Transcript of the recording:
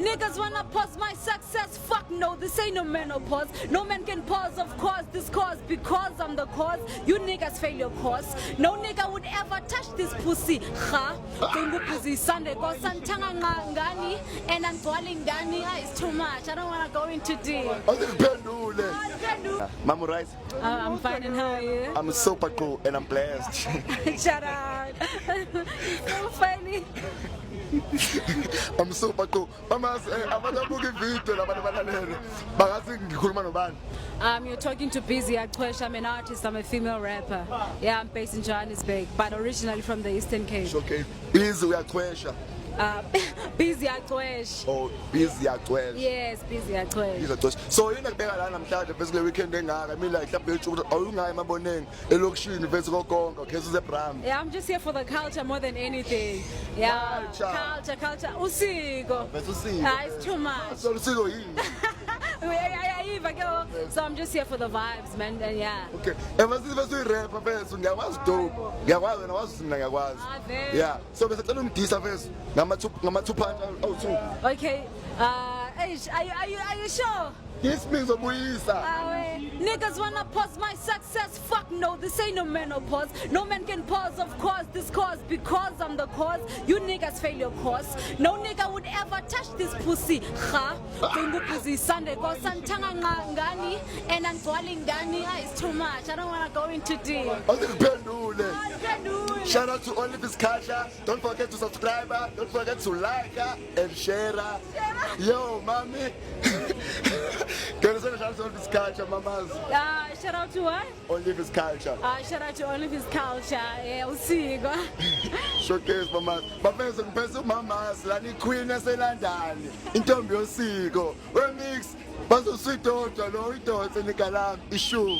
Niggas wanna pause my success, fuck no, this ain't no menopause. No man can pause, of course, this cause, because I'm the cause. You niggas fail your course. No nigga would ever touch this pussy. Ha, Bengu pussy Sunday, go santanga ngani, and I'm dwelling ngani. It's too much, I don't wanna go into deep. Mamu right? I'm fine, and how are you? I'm super cool and I'm blessed. Shut up. So funny. I'm super cool. Mama, You're talking to Busy Akwesh. I'm an artist, I'm a female rapper. Yeah, I'm based in Johannesburg, but originally from the Eastern Cape. Okay, Busy Akwesh. Busy Akwesh. Oh, Busy Akwesh. Yes, Busy Akwesh. So you like basically weekend I mean like yeah, I'm just here for the culture more than anything. Yeah, culture. Usiko. It's too much. So I'm just here for the vibes, man. And yeah. Okay. Ever since we rap, dope. Yeah. So we tell them this first. Okay. Are you sure? This means a Niggas wanna pause my success, fuck no, this ain't no menopause. No man can pause, of course, this cause, because I'm the cause. You niggas fail your course. No nigga would ever touch this pussy. Ha, Bengu pussy Sunday, go santanga ngani, and I'm dwelling ngani. It's too much, I don't wanna go into deep. Shout out to Oliver's Culture. Don't forget to subscribe, don't forget to like and share. Yo, mommy. Can you say shout out to Oliver's Culture, mamas? Shout out to what? Oliver's Culture. Shout out to Oliver's Culture. Yeah, we'll see you go. Showcase mamas. Bafenza ngiphethe mamas la ni queen yaseLondon. Intombi yosiko. Remix. Bazo sweet daughter lo idonse nikalami issue.